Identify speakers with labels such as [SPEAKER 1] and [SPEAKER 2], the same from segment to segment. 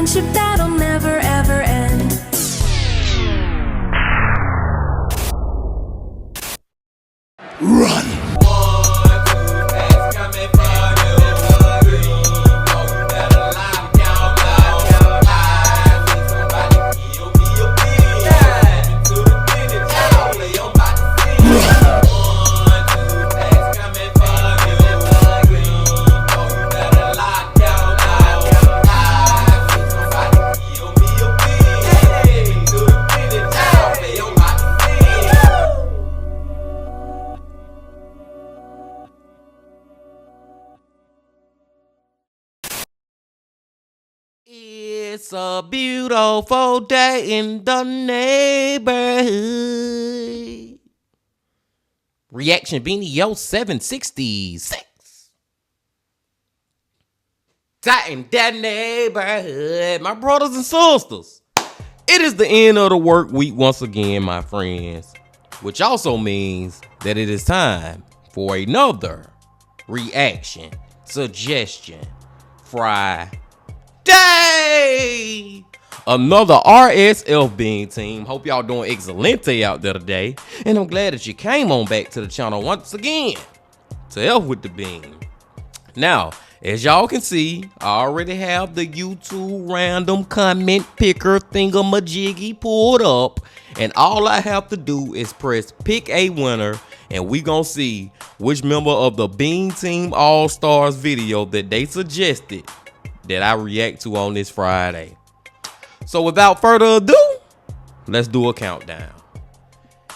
[SPEAKER 1] friendship that'll never ever end.
[SPEAKER 2] Run!
[SPEAKER 3] It's a beautiful day in the neighborhood. Reaction Beanie Yo 766. Tighten that neighborhood, my brothers and sisters. It is the end of the work week once again, my friends. Which also means that it is time for another reaction suggestion Friday. Another RSF Bean team. Hope y'all doing excelente out there today. And I'm glad that you came on back to the channel once again to help with the bean. Now, as y'all can see, I already have the YouTube random comment picker thingamajiggy pulled up. And all I have to do is press pick a winner. And we gonna see which member of the Bean Team All-Stars video that they suggested that I react to on this Friday. So without further ado, let's do a countdown.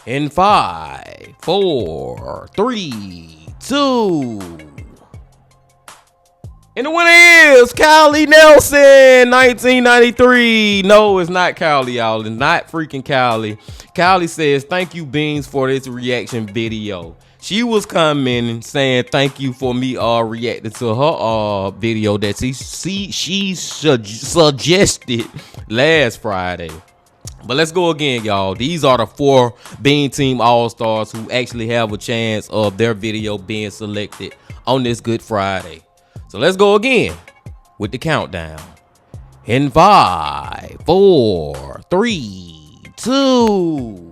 [SPEAKER 3] In 5, 4, 3, 2. And the winner is Kylie Nelson, 1993. No, it's not Kylie, y'all. It's not freaking Kylie. Kylie says, thank you, Beans, for this reaction video. She was commenting saying thank you for me reacting to her video that she suggested last Friday. But let's go again, y'all. These are the 4 Bean Team All-Stars who actually have a chance of their video being selected on this Good Friday. So let's go again with the countdown. In 5, 4, 3, 2.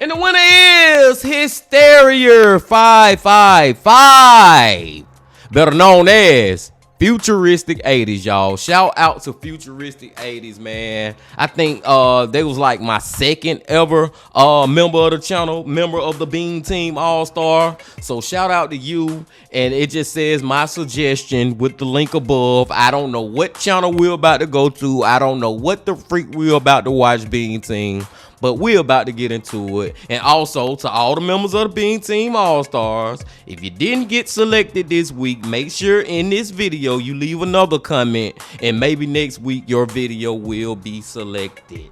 [SPEAKER 3] And the winner is Hysteria 555, better known as Futuristic 80s, y'all. Shout out to Futuristic 80s, man. I think they was like my second ever member of the channel, member of the Bean Team All-Star. So shout out to you. And it just says my suggestion with the link above. I don't know what channel we're about to go to. I don't know what the freak we're about to watch, Bean Team. But we're about to get into it. And also to all the members of the Bean Team All-Stars, if you didn't get selected this week, make sure in this video you leave another comment, and maybe next week your video will be selected.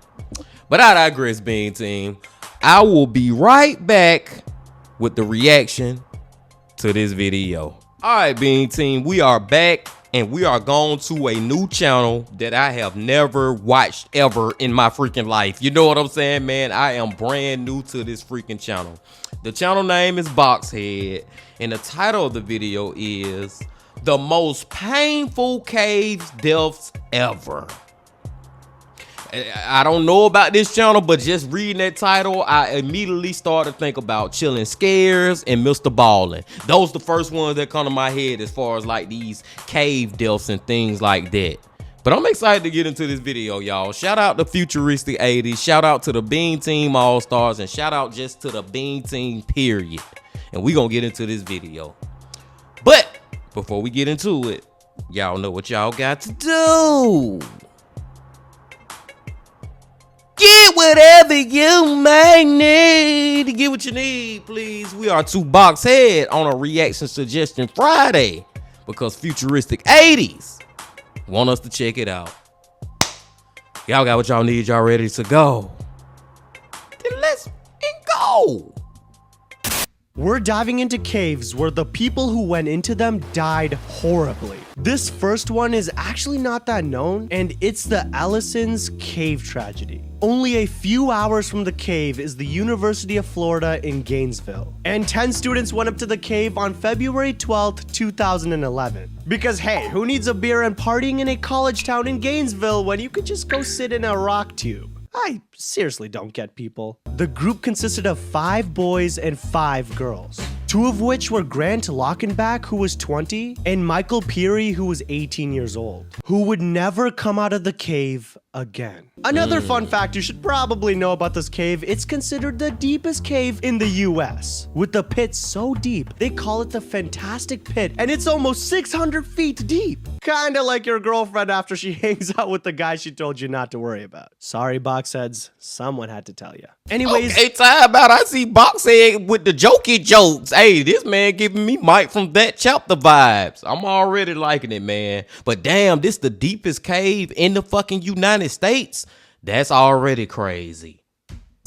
[SPEAKER 3] But I digress, Bean Team. I will be right back with the reaction to this video. All right, Bean Team, we are back. And we are going to a new channel that I have never watched ever in my freaking life. You know what I'm saying, man? I am brand new to this freaking channel. The channel name is Boxhead. And the title of the video is The Most Painful Cave Deaths Ever. I don't know about this channel, but just reading that title, I immediately started to think about Chilling Scares and Mr. Ballin'. Those the first ones that come to my head as far as like these cave deaths and things like that. But I'm excited to get into this video, y'all. Shout out to Futuristic 80s. Shout out to the Bean Team All-Stars. And shout out just to the Bean Team, period. And we gonna get into this video. But before we get into it, y'all know what y'all got to do. Get whatever you may need. Get what you need, please. We are to Boxhead on a reaction suggestion Friday because Futuristic 80s want us to check it out. Y'all got what y'all need. Y'all ready to go? Then let's go.
[SPEAKER 4] We're diving into caves where the people who went into them died horribly. This first one is actually not that known, and it's the Ellison's Cave tragedy. Only a few hours from the cave is the University of Florida in Gainesville. And 10 students went up to the cave on February 12th, 2011. Because hey, who needs a beer and partying in a college town in Gainesville when you could just go sit in a rock tube? I seriously don't get people. The group consisted of 5 boys and 5 girls. 2 of which were Grant Lockenbach, who was 20, and Michael Peary, who was 18 years old, who would never come out of the cave again. Another fun fact you should probably know about this cave, it's considered the deepest cave in the US. With the pit so deep, they call it the Fantastic Pit, and it's almost 600 feet deep. Kinda like your girlfriend after she hangs out with the guy she told you not to worry about. Sorry, Boxheads, someone had to tell you. Anyways,
[SPEAKER 3] Okay, time out. I see Boxhead with the jokey jokes. Hey, this man giving me Mike from that chapter vibes. I'm already liking it, man. But damn, this the deepest cave in the fucking United States. That's already crazy.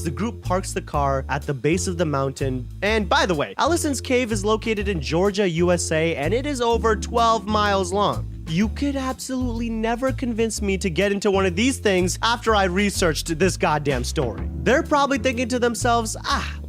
[SPEAKER 4] the group parks the car at the base of the mountain. And by the way, Ellison's Cave is located in Georgia, USA, and it is over 12 miles long. You could absolutely never convince me to get into one of these things after I researched this goddamn story. They're probably thinking to themselves,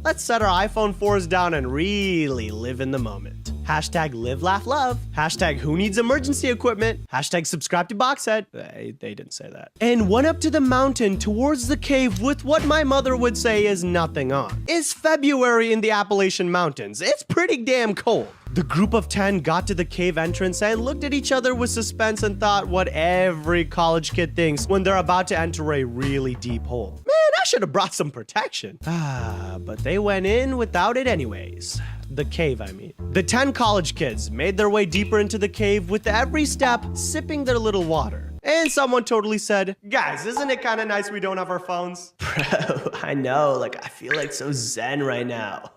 [SPEAKER 4] let's set our iPhone 4s down and really live in the moment. Hashtag live, laugh, love. Hashtag who needs emergency equipment. Hashtag subscribe to Boxhead. They didn't say that. And went up to the mountain towards the cave with what my mother would say is nothing on. It's February in the Appalachian Mountains. It's pretty damn cold. The group of 10 got to the cave entrance and looked at each other with suspense and thought what every college kid thinks when they're about to enter a really deep hole. Man, I should have brought some protection. But they went in without it anyways. The cave, I mean. The 10 college kids made their way deeper into the cave with every step sipping their little water. And someone totally said, guys, isn't it kind of nice we don't have our phones? Bro, I know, I feel like so zen right now.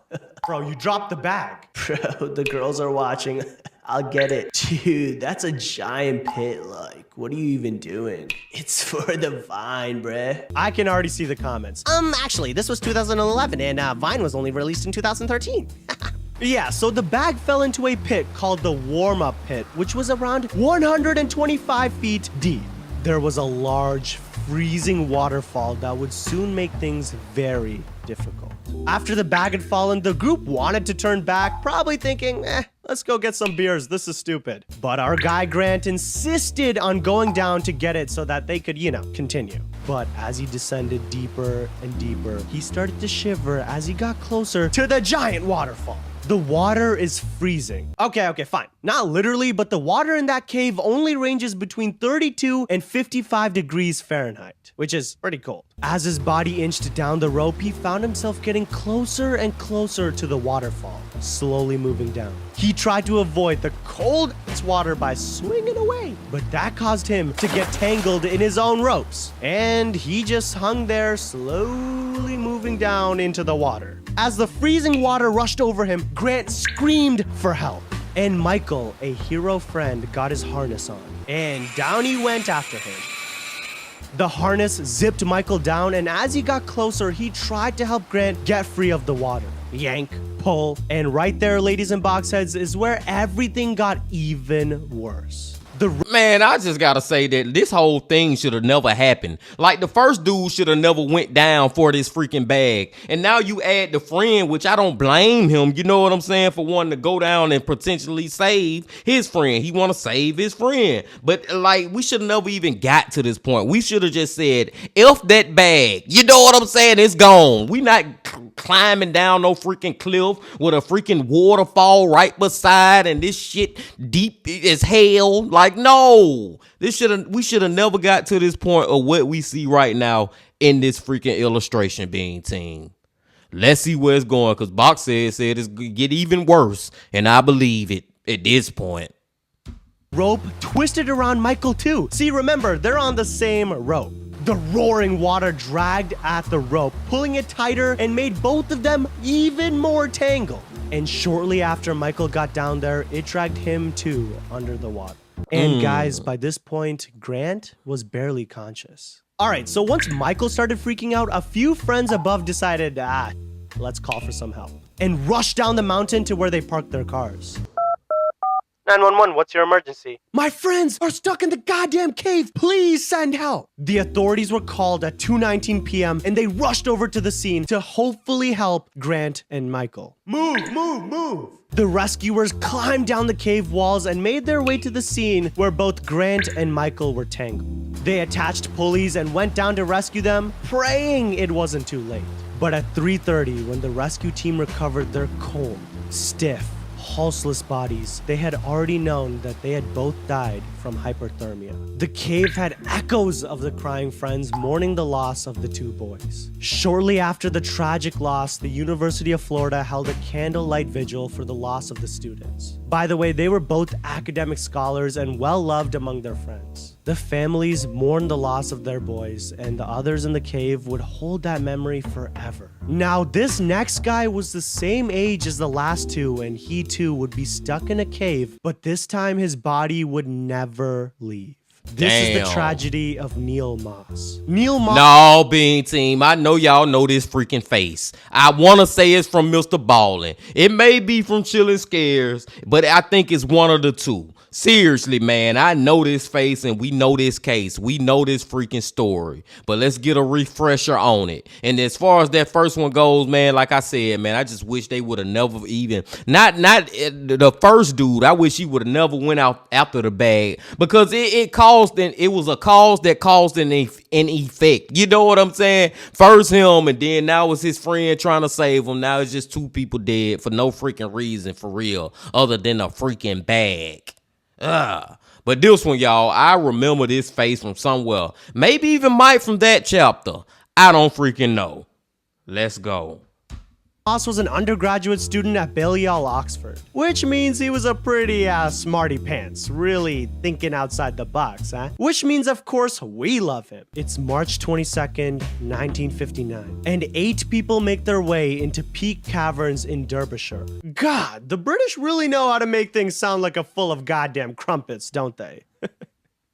[SPEAKER 4] Bro, you dropped the bag. Bro, the girls are watching. I'll get it. Dude, that's a giant pit, what are you even doing? It's for the Vine, bruh. I can already see the comments. Actually, this was 2011 and Vine was only released in 2013. Yeah, so the bag fell into a pit called the warm-up pit, which was around 125 feet deep. There was a large, freezing waterfall that would soon make things very difficult. After the bag had fallen, the group wanted to turn back, probably thinking, let's go get some beers, this is stupid. But our guy Grant insisted on going down to get it so that they could, continue. But as he descended deeper and deeper, he started to shiver as he got closer to the giant waterfall. The water is freezing. Okay, fine. Not literally, but the water in that cave only ranges between 32 and 55 degrees Fahrenheit, which is pretty cold. As his body inched down the rope, he found himself getting closer and closer to the waterfall, slowly moving down. He tried to avoid the cold water by swinging away, but that caused him to get tangled in his own ropes. And he just hung there, slowly moving down into the water. As the freezing water rushed over him, Grant screamed for help. And Michael, a hero friend, got his harness on. And down he went after him. The harness zipped Michael down, and as he got closer, he tried to help Grant get free of the water. Yank, pull, and right there, ladies and boxheads, is where everything got even worse.
[SPEAKER 3] Man, I just gotta say that this whole thing should have never happened. The first dude should have never went down for this freaking bag. And now you add the friend, which I don't blame him, you know what I'm saying, for wanting to go down and potentially save his friend. He want to save his friend. But we should have never even got to this point. We should have just said, F that bag. You know what I'm saying? It's gone. We not climbing down no freaking cliff with a freaking waterfall right beside and this shit deep as hell. No, we should have never got to this point of what we see right now in this freaking illustration being team. Let's see where it's going, because Boxhead said it's gonna get even worse, and I believe it at this point.
[SPEAKER 4] Rope twisted around Michael too. See, remember, they're on the same rope. The roaring water dragged at the rope, pulling it tighter and made both of them even more tangled. And shortly after Michael got down there, it dragged him too under the water. And guys, by this point, Grant was barely conscious. All right, so once Michael started freaking out, a few friends above decided, let's call for some help. and rushed down the mountain to where they parked their cars. 911, what's your emergency? My friends are stuck in the goddamn cave. Please send help. The authorities were called at 2:19 p.m. and they rushed over to the scene to hopefully help Grant and Michael. Move. The rescuers climbed down the cave walls and made their way to the scene where both Grant and Michael were tangled. They attached pulleys and went down to rescue them, praying it wasn't too late. But at 3:30, when the rescue team recovered their cold, stiff, pulseless bodies, they had already known that they had both died from hypothermia. The cave had echoes of the crying friends mourning the loss of the two boys. Shortly after the tragic loss, the University of Florida held a candlelight vigil for the loss of the students. By the way, they were both academic scholars and well-loved among their friends. The families mourned the loss of their boys, and the others in the cave would hold that memory forever. Now, this next guy was the same age as the last two, and he too would be stuck in a cave, but this time his body would never leave. This is the tragedy of Neil Moss. Neil Moss.
[SPEAKER 3] No, Bean Team, I know y'all know this freaking face. I want to say it's from Mr. Ballin. It may be from Chillin' Scares, but I think it's one of the two. Seriously, man, I know this face and we know this case. We know this freaking story. But let's get a refresher on it. And as far as that first one goes, man, like I said, man, I just wish they would have never even, not the first dude, I wish he would have never went out after the bag, because it was a cause that caused an effect. You know what I'm saying? First him, and then now it's his friend trying to save him. Now it's just two people dead for no freaking reason, for real, other than a freaking bag. But this one, y'all, I remember this face from somewhere. Maybe even Mike from that chapter. I don't freaking know. Let's go.
[SPEAKER 4] Moss was an undergraduate student at Balliol, Oxford, which means he was a pretty smarty pants, really thinking outside the box, huh? Which means, of course, we love him. It's March 22nd, 1959, and 8 people make their way into Peak Caverns in Derbyshire. God, the British really know how to make things sound like a full of goddamn crumpets, don't they?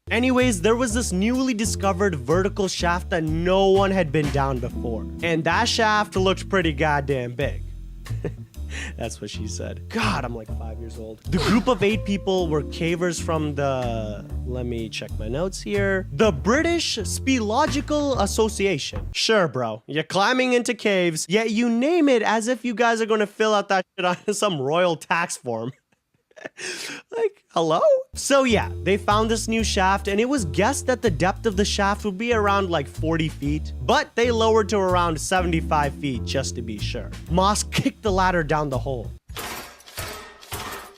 [SPEAKER 4] Anyways, there was this newly discovered vertical shaft that no one had been down before. And that shaft looked pretty goddamn big. That's what she said. God, I'm like 5 years old. The group of 8 people were cavers from the... Let me check my notes here. The British Speleological Association. Sure, bro. You're climbing into caves, yet you name it as if you guys are going to fill out that shit on some royal tax form. Like, hello? So yeah, they found this new shaft, and it was guessed that the depth of the shaft would be around like 40 feet, but they lowered to around 75 feet just to be sure. Moss kicked the ladder down the hole.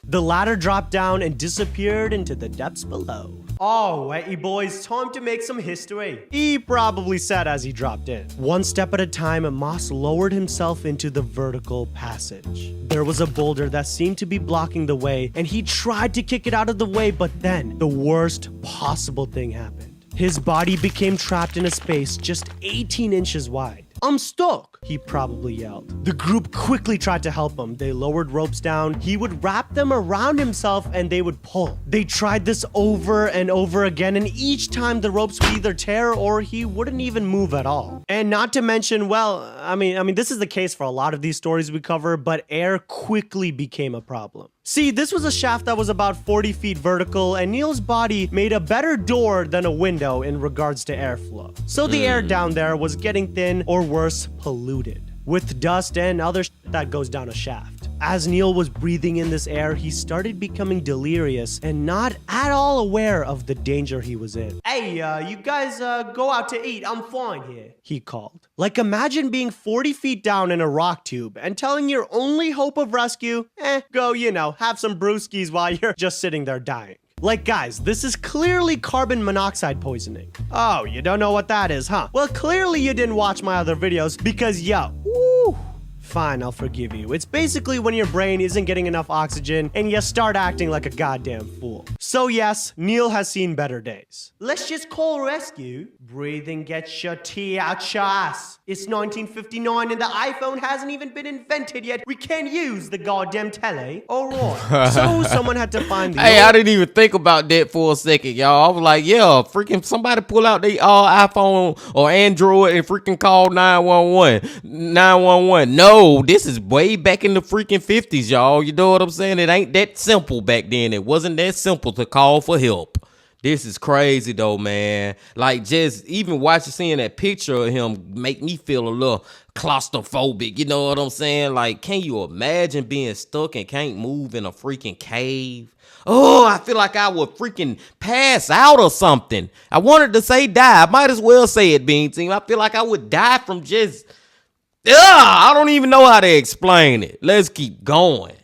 [SPEAKER 4] The ladder dropped down and disappeared into the depths below. Oh, wait, boys, time to make some history. He probably said as he dropped in. One step at a time, Moss lowered himself into the vertical passage. There was a boulder that seemed to be blocking the way, and he tried to kick it out of the way, but then the worst possible thing happened. His body became trapped in a space just 18 inches wide. I'm stuck, he probably yelled. The group quickly tried to help him. They lowered ropes down. He would wrap them around himself and they would pull. They tried this over and over again, and each time the ropes would either tear or he wouldn't even move at all. And not to mention, well, I mean, this is the case for a lot of these stories we cover, but air quickly became a problem. See, this was a shaft that was about 40 feet vertical, and Neil's body made a better door than a window in regards to airflow. So the air down there was getting thin, or worse, polluted, with dust and other shit that goes down a shaft. As Neil was breathing in this air, he started becoming delirious and not at all aware of the danger he was in. Hey, you guys go out to eat. I'm fine here, he called. Like, imagine being 40 feet down in a rock tube and telling your only hope of rescue, go, have some brewskis while you're just sitting there dying. Like, guys, this is clearly carbon monoxide poisoning. Oh, you don't know what that is, huh? Well, clearly you didn't watch my other videos because, fine, I'll forgive you. It's basically when your brain isn't getting enough oxygen and you start acting like a goddamn fool. So yes, Neil has seen better days. Let's just call rescue. Breathe and get your tea out your ass. It's 1959 and the iPhone hasn't even been invented yet. We can't use the goddamn tele. Alright. So someone had to find the
[SPEAKER 3] I didn't even think about that for a second, y'all. I was like, yeah, freaking somebody pull out the iPhone or Android and freaking call 911. 911. No. No, this is way back in the freaking 50s, y'all. You know what I'm saying? It ain't that simple back then. It wasn't that simple to call for help. This is crazy though, man. Like, just even seeing that picture of him make me feel a little claustrophobic. You know what I'm saying? Like, can you imagine being stuck and can't move in a freaking cave? Oh, I feel like I would freaking pass out or something. I wanted to say die. I might as well say it, Bean Team. I feel like I would die from just... I don't even know how to explain it. Let's keep going.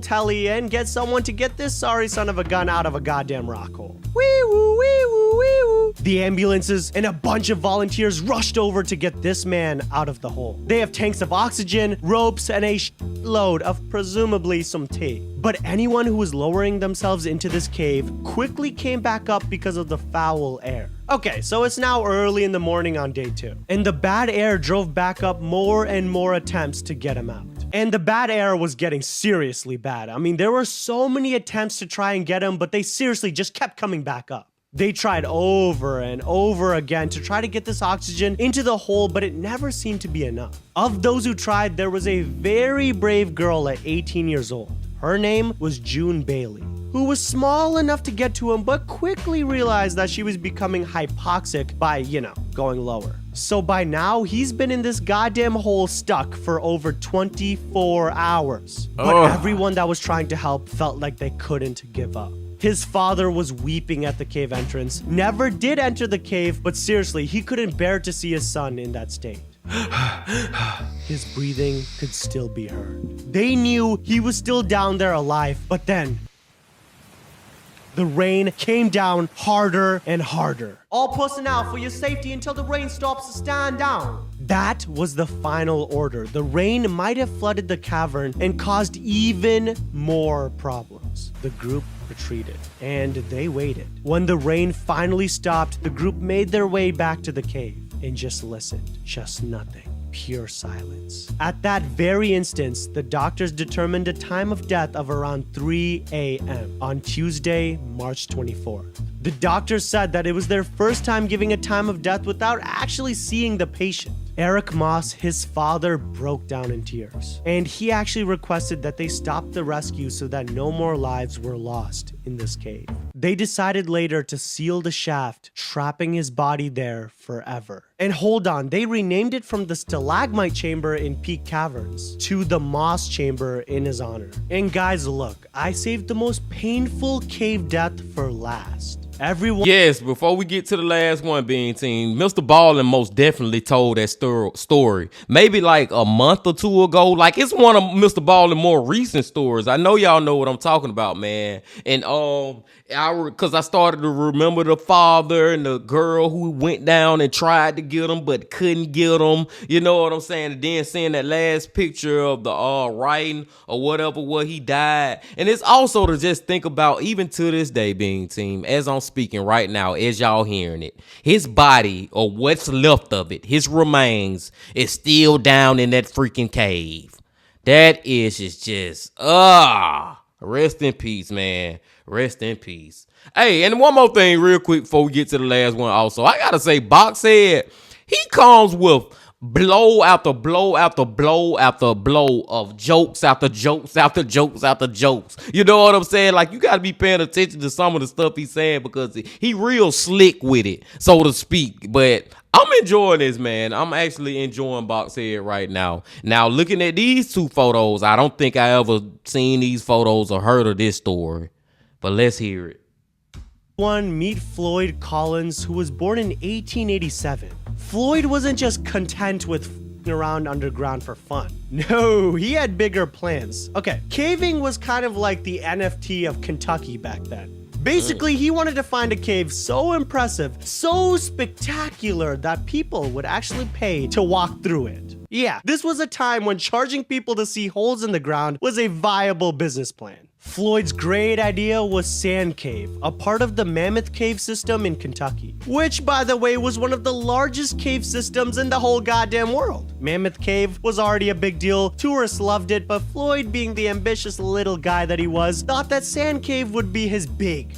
[SPEAKER 4] Telly and get someone to get this sorry son of a gun out of a goddamn rock hole. Wee woo, wee woo, wee woo. The ambulances and a bunch of volunteers rushed over to get this man out of the hole. They have tanks of oxygen, ropes, and a load of presumably some tea. But anyone who was lowering themselves into this cave quickly came back up because of the foul air. Okay, so it's now early in the morning on day 2, and the bad air drove back up more and more attempts to get him out. And the bad air was getting seriously bad. I mean, there were so many attempts to try and get him, but they seriously just kept coming back up. They tried over and over again to try to get this oxygen into the hole, but it never seemed to be enough. Of those who tried, there was a very brave girl at 18 years old. Her name was June Bailey, who was small enough to get to him, but quickly realized that she was becoming hypoxic by, going lower. So by now, he's been in this goddamn hole stuck for over 24 hours. But everyone that was trying to help felt like they couldn't give up. His father was weeping at the cave entrance, never did enter the cave, but seriously, he couldn't bear to see his son in that state. His breathing could still be heard. They knew he was still down there alive, but then the rain came down harder and harder. All personnel for your safety until the rain stops, stand down. That was the final order. The rain might have flooded the cavern and caused even more problems. The group retreated, and they waited. When the rain finally stopped, the group made their way back to the cave and just listened. Just nothing. Pure silence. At that very instance, the doctors determined a time of death of around 3 a.m. on Tuesday, March 24th. The doctors said that it was their first time giving a time of death without actually seeing the patient. Eric Moss, his father, broke down in tears, and he actually requested that they stop the rescue so that no more lives were lost in this cave. They decided later to seal the shaft, trapping his body there forever. And hold on, they renamed it from the Stalagmite Chamber in Peak Caverns to the Moss Chamber in his honor. And guys, look, I saved the most painful cave death for last. Everyone.
[SPEAKER 3] Yes, before we get to the last one, Bean Team, Mr. Ballin most definitely told that story. Maybe like a month or two ago. Like, it's one of Mr. Ballin more recent stories. I know y'all know what I'm talking about, man. And because I started to remember the father and the girl who went down and tried to get him but couldn't get him. You know what I'm saying? And then seeing that last picture of the writing or whatever where he died. And it's also to just think about, even to this day, Bean Team, as I'm speaking right now, as y'all hearing it, his body, or what's left of it, his remains, is still down in that freaking cave. That is just rest in peace, man. Rest in peace. Hey, and one more thing real quick before we get to the last one also. I gotta say, Boxhead, he comes with blow after blow after blow after blow of jokes after jokes after jokes after jokes. You know what I'm saying? Like, you got to be paying attention to some of the stuff he's saying because he real slick with it, so to speak. But I'm enjoying this, man. I'm actually enjoying Boxhead right now. Now, looking at these two photos, I don't think I ever seen these photos or heard of this story. But let's hear it.
[SPEAKER 4] Meet Floyd Collins, who was born in 1887. Floyd wasn't just content with f***ing around underground for fun. No, he had bigger plans. Okay, caving was kind of like the NFT of Kentucky back then. Basically, he wanted to find a cave so impressive, so spectacular that people would actually pay to walk through it. Yeah, this was a time when charging people to see holes in the ground was a viable business plan. Floyd's great idea was Sand Cave, a part of the Mammoth Cave system in Kentucky, which, by the way, was one of the largest cave systems in the whole goddamn world. Mammoth Cave was already a big deal, tourists loved it, but Floyd, being the ambitious little guy that he was, thought that Sand Cave would be his big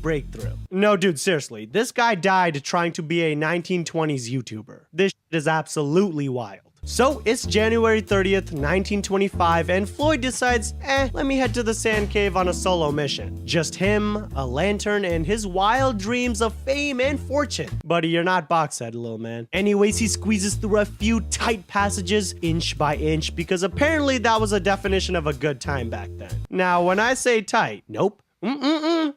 [SPEAKER 4] breakthrough. No, dude, seriously, this guy died trying to be a 1920s YouTuber. This shit is absolutely wild. So it's January 30th, 1925, and Floyd decides, let me head to the sand cave on a solo mission. Just him, a lantern, and his wild dreams of fame and fortune. Buddy, you're not Boxhead, little man. Anyways, he squeezes through a few tight passages, inch by inch, because apparently that was a definition of a good time back then. Now, when I say tight, nope.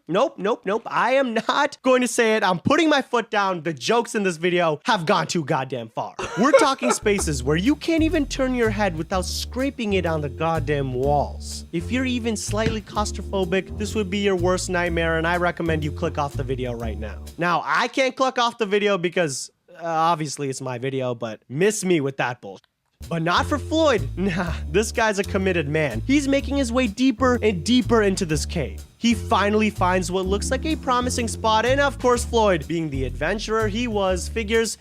[SPEAKER 4] Nope. I am not going to say it. I'm putting my foot down. The jokes in this video have gone too goddamn far. We're talking spaces where you can't even turn your head without scraping it on the goddamn walls. If you're even slightly claustrophobic, this would be your worst nightmare, and I recommend you click off the video right now. Now, I can't click off the video because obviously it's my video, but miss me with that bullshit. But not for Floyd. Nah, this guy's a committed man. He's making his way deeper and deeper into this cave. He finally finds what looks like a promising spot, and of course Floyd, being the adventurer he was, figures,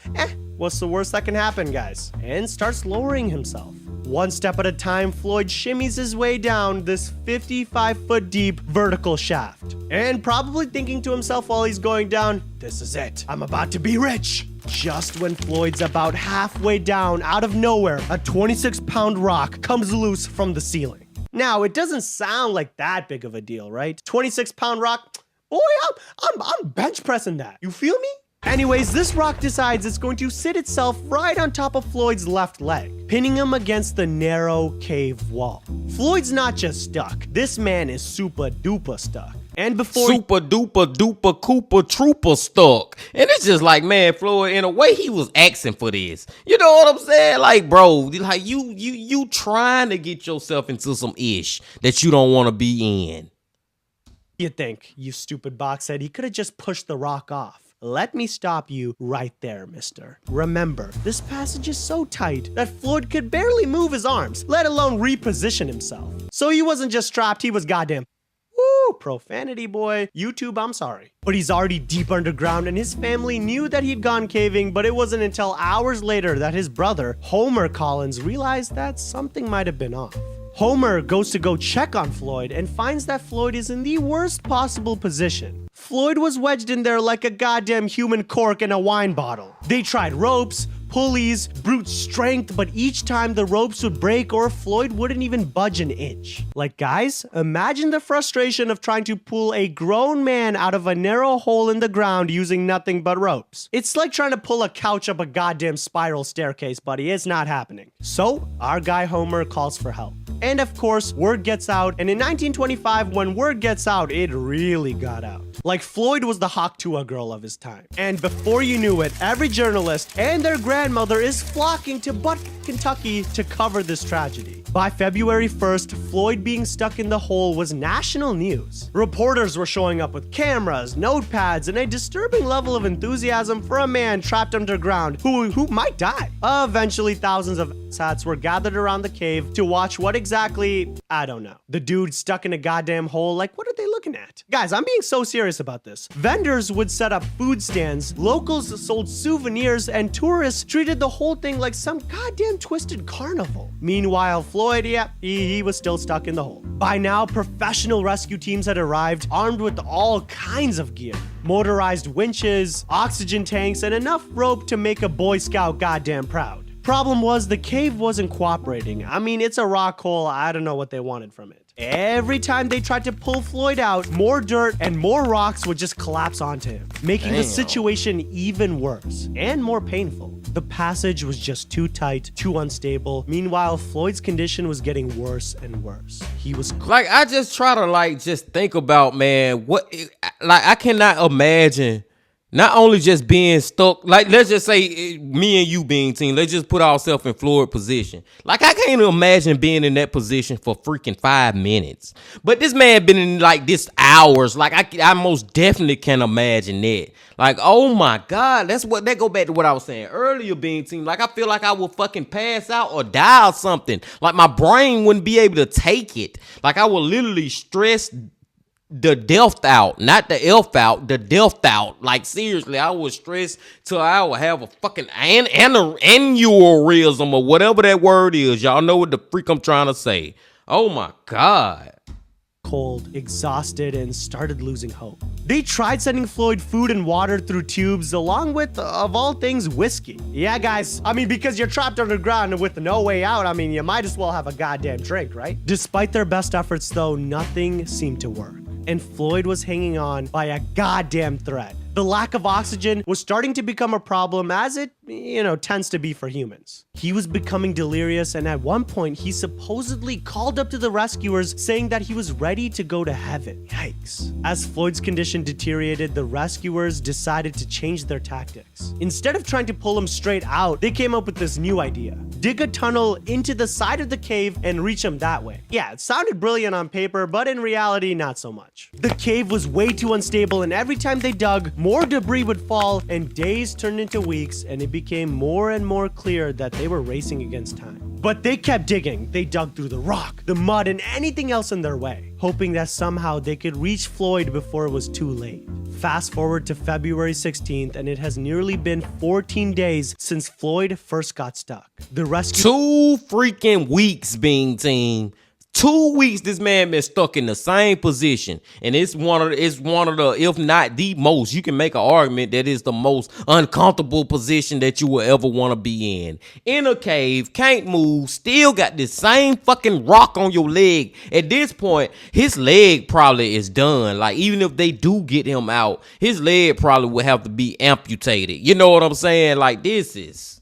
[SPEAKER 4] what's the worst that can happen, guys? And starts lowering himself. One step at a time, Floyd shimmies his way down this 55-foot deep vertical shaft. And probably thinking to himself while he's going down, this is it. I'm about to be rich. Just when Floyd's about halfway down, out of nowhere, a 26-pound rock comes loose from the ceiling. Now, it doesn't sound like that big of a deal, right? 26-pound rock? Boy, I'm bench pressing that. You feel me? Anyways, this rock decides it's going to sit itself right on top of Floyd's left leg, pinning him against the narrow cave wall. Floyd's not just stuck. This man is super duper stuck. And before
[SPEAKER 3] super duper duper Cooper trooper stuck. And it's just like, man, Floyd, in a way he was asking for this. You know what I'm saying? Like, bro, like you trying to get yourself into some ish that you don't want to be in.
[SPEAKER 4] You think, you stupid Boxhead, he could have just pushed the rock off. Let me stop you right there, mister. Remember, this passage is so tight that Floyd could barely move his arms, let alone reposition himself. So he wasn't just trapped, he was goddamn profanity, boy. YouTube, I'm sorry. But he's already deep underground, and his family knew that he'd gone caving, but it wasn't until hours later that his brother, Homer Collins, realized that something might have been off. Homer goes to go check on Floyd and finds that Floyd is in the worst possible position. Floyd was wedged in there like a goddamn human cork in a wine bottle. They tried ropes, pulleys, brute strength, but each time the ropes would break or Floyd wouldn't even budge an inch. Like, guys, imagine the frustration of trying to pull a grown man out of a narrow hole in the ground using nothing but ropes. It's like trying to pull a couch up a goddamn spiral staircase, buddy. It's not happening. So, our guy Homer calls for help. And of course, word gets out, and in 1925, when word gets out, it really got out. Like, Floyd was the Hawk-Tuah girl of his time. And before you knew it, every journalist and their grandmother is flocking to Butt, Kentucky to cover this tragedy. By February 1st, Floyd being stuck in the hole was national news. Reporters were showing up with cameras, notepads, and a disturbing level of enthusiasm for a man trapped underground who might die. Eventually, thousands of hats were gathered around the cave to watch what exactly, I don't know. The dude stuck in a goddamn hole, like, what are they looking at? Guys, I'm being so serious about this. Vendors would set up food stands, locals sold souvenirs, and tourists treated the whole thing like some goddamn twisted carnival. Meanwhile, Floyd, yeah, he was still stuck in the hole. By now, professional rescue teams had arrived, armed with all kinds of gear. Motorized winches, oxygen tanks, and enough rope to make a Boy Scout goddamn proud. Problem was, the cave wasn't cooperating. I mean, it's a rock hole. I don't know what they wanted from it. Every time they tried to pull Floyd out, more dirt and more rocks would just collapse onto him, making the situation even worse and more painful. The passage was just too tight, too unstable. Meanwhile, Floyd's condition was getting worse and worse. He was
[SPEAKER 3] like, I just try to just think about, man, I cannot imagine not only just being stuck, like, let's just say me and you being team, let's just put ourselves in Floyd's position. Like, I can't imagine being in that position for freaking 5 minutes. But this man been in like this hours. Like, I most definitely can imagine that. Like, oh my God, that go back to what I was saying earlier, being team. Like, I feel like I will fucking pass out or die or something. Like, my brain wouldn't be able to take it. Like, I will literally stress the death out, not the elf out, the death out. Like, seriously, I was stressed till I would have a fucking aneurysm or whatever that word is. Y'all know what the freak I'm trying to say. Oh my God.
[SPEAKER 4] cold, exhausted, and started losing hope. They tried sending Floyd food and water through tubes, along with, of all things, whiskey. Yeah, guys, I mean, because you're trapped underground with no way out, I mean, you might as well have a goddamn drink, right? Despite their best efforts, though, nothing seemed to work, and Floyd was hanging on by a goddamn thread. The lack of oxygen was starting to become a problem, as it, tends to be for humans. He was becoming delirious, and at one point, he supposedly called up to the rescuers saying that he was ready to go to heaven. Yikes. As Floyd's condition deteriorated, the rescuers decided to change their tactics. Instead of trying to pull him straight out, they came up with this new idea. Dig a tunnel into the side of the cave and reach him that way. Yeah, it sounded brilliant on paper, but in reality, not so much. The cave was way too unstable, and every time they dug, more debris would fall, and days turned into weeks, and it became more and more clear that they were racing against time. But they kept digging. They dug through the rock, the mud, and anything else in their way, hoping that somehow they could reach Floyd before it was too late. Fast forward to February 16th, and it has nearly been 14 days since Floyd first got stuck. The rescue—
[SPEAKER 3] 2 freaking weeks, Bing team. 2 weeks this man been stuck in the same position, and it's one of the, if not the most, you can make an argument that is the most uncomfortable position that you will ever want to be in a cave, can't move, still got this same fucking rock on your leg. At this point, his leg probably is done. Like, even if they do get him out, his leg probably would have to be amputated. You know what I'm saying? Like, this is—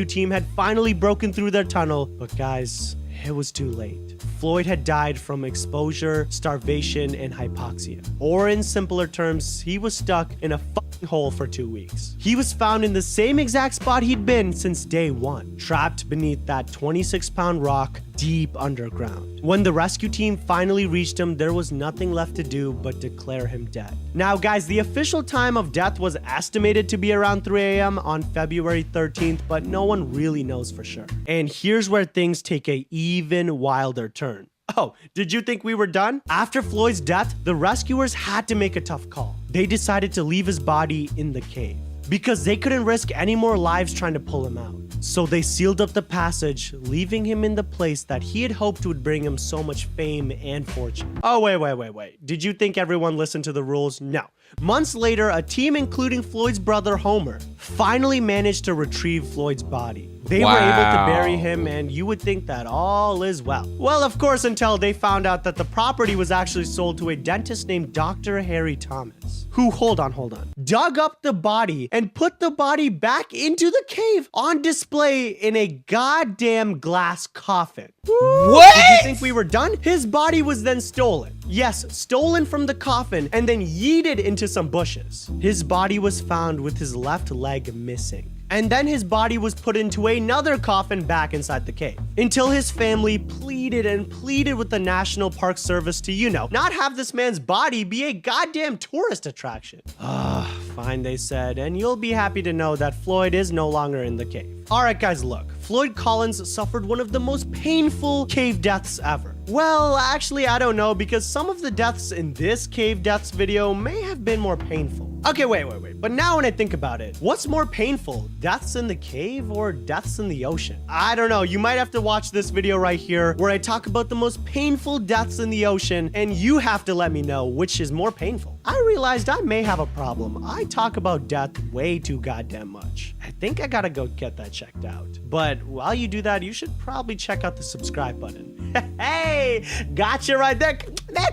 [SPEAKER 4] team had finally broken through their tunnel, but guys, it was too late. Floyd had died from exposure, starvation, and hypoxia. Or in simpler terms, he was stuck in a fucking hole for 2 weeks. He was found in the same exact spot he'd been since day one, trapped beneath that 26-pound rock deep underground. When the rescue team finally reached him, there was nothing left to do but declare him dead. Now, guys, the official time of death was estimated to be around 3 a.m. on February 13th, but no one really knows for sure. And here's where things take a even wilder turn. Oh, did you think we were done? After Floyd's death, the rescuers had to make a tough call. They decided to leave his body in the cave because they couldn't risk any more lives trying to pull him out. So they sealed up the passage, leaving him in the place that he had hoped would bring him so much fame and fortune. Oh, wait. Did you think everyone listened to the rules? No. Months later, a team including Floyd's brother Homer finally managed to retrieve Floyd's body. They were able to bury him, and you would think that all is well. Well, of course, until they found out that the property was actually sold to a dentist named Dr. Harry Thomas, who, hold on, dug up the body and put the body back into the cave on display in a goddamn glass coffin.
[SPEAKER 3] What?
[SPEAKER 4] Did you think we were done? His body was then stolen. Yes, stolen from the coffin and then yeeted into some bushes. His body was found with his left leg missing. And then his body was put into another coffin back inside the cave, until his family pleaded and pleaded with the National Park Service to, not have this man's body be a goddamn tourist attraction. Fine, they said, and you'll be happy to know that Floyd is no longer in the cave. Alright guys, look, Floyd Collins suffered one of the most painful cave deaths ever. Well, actually, I don't know, because some of the deaths in this cave deaths video may have been more painful. Okay, wait. But now when I think about it, what's more painful, deaths in the cave or deaths in the ocean? I don't know. You might have to watch this video right here where I talk about the most painful deaths in the ocean, and you have to let me know which is more painful. I realized I may have a problem. I talk about death way too goddamn much. I think I gotta go get that checked out. But while you do that, you should probably check out the subscribe button. Hey, gotcha right there.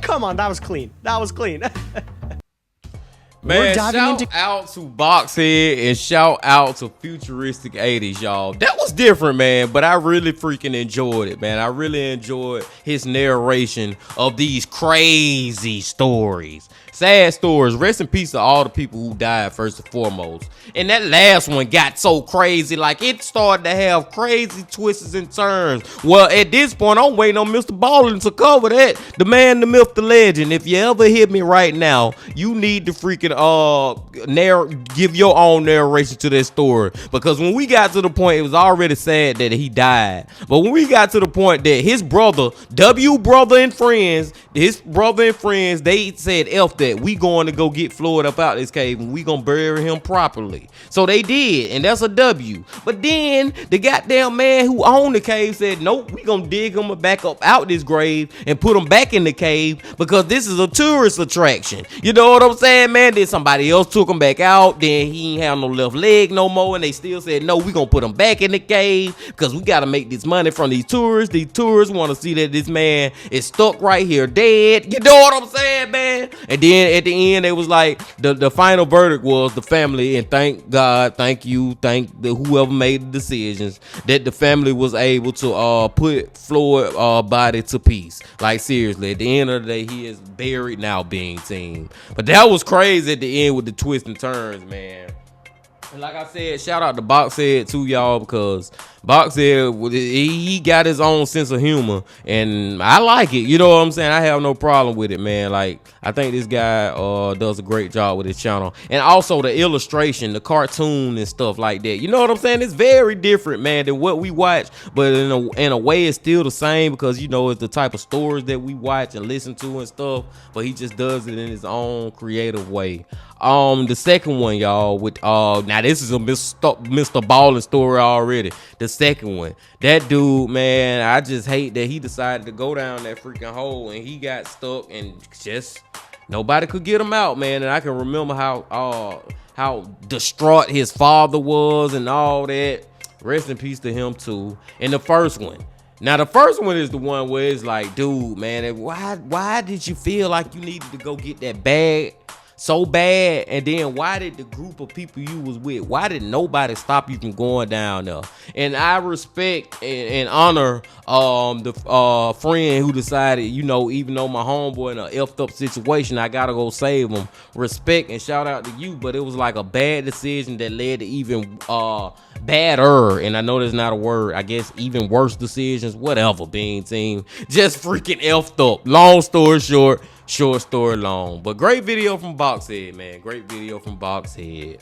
[SPEAKER 4] Come on, that was clean.
[SPEAKER 3] Man, shout out to Boxhead and shout out to Futuristic 80s, y'all. That was different, man, but I really freaking enjoyed it, man. I really enjoyed his narration of these crazy stories. Sad stories. Rest in peace to all the people who died, first and foremost. And that last one got so crazy, like it started to have crazy twists and turns. Well, at this point, I'm waiting on Mr. Ballin to cover that. The man, the myth, the legend. If you ever hit me right now, you need to freaking freaking give your own narration to this story, because when we got to the point, it was already sad that he died, but when we got to the point that his brother, his brother and friends, they said, F that, we going to go get Floyd up out this cave and we gonna bury him properly. So they did, and that's a W. But then the goddamn man who owned the cave said, nope, we gonna dig him back up out this grave and put him back in the cave because this is a tourist attraction. You know what I'm saying, man? Then somebody else took him back out, then he ain't have no left leg no more, and they still said, no, we gonna put him back in the cave because we gotta make this money from these tourists. These tourists want to see that this man is stuck right here dead. You know what I'm saying, man? And then at the end, it was like the final verdict was the family, and thank God, thank you, thank whoever made the decisions, that the family was able to put Floyd body to peace. Like, seriously, at the end of the day, he is buried now, being seen. But that was crazy at the end with the twists and turns, man. And like I said, shout out to Boxhead too, y'all, because Boxhead, he got his own sense of humor, and I like it. You know what I'm saying? I have no problem with it, man. Like, I think this guy does a great job with his channel, and also the illustration, the cartoon and stuff like that. You know what I'm saying? It's very different, man, than what we watch, but in a way, it's still the same because, you know, it's the type of stories that we watch and listen to and stuff. But he just does it in his own creative way. The second one, y'all, with now this is a Mr. Ballin story already. The second one, that dude, man, I just hate that he decided to go down that freaking hole and he got stuck and just nobody could get him out, man. And I can remember how distraught his father was and all that. Rest in peace to him too. And the first one. Now the first one is the one where it's like, dude, man, why did you feel like you needed to go get that bag so bad? And then why did the group of people you was with, why did nobody stop you from going down there? And I respect and honor the friend who decided, you know, even though my homeboy in a effed up situation, I gotta go save him. Respect and shout out to you, but it was like a bad decision that led to even badder, and I know that's not a word, I guess even worse decisions, whatever, being team, just freaking effed up. Long story short, short story long. But great video from Boxhead, man. Great video from Boxhead.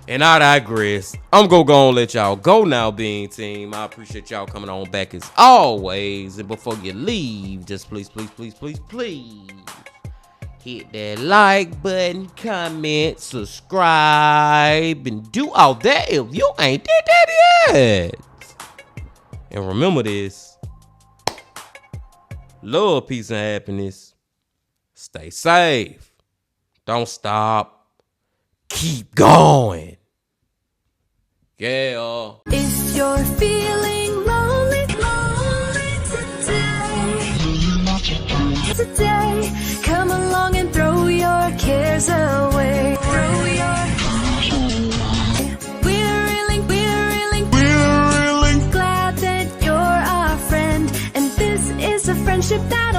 [SPEAKER 3] And I digress. I'm gonna go and let y'all go now, being team. I appreciate y'all coming on back as always. And before you leave, just please hit that like button, comment, subscribe, and do all that if you ain't did that yet. And remember this: love, peace, and happiness. Stay safe. Don't stop. Keep going. Yeah.
[SPEAKER 1] If you're feeling lonely today, come along and throw your cares away. We're really glad that you're our friend, and this is a friendship that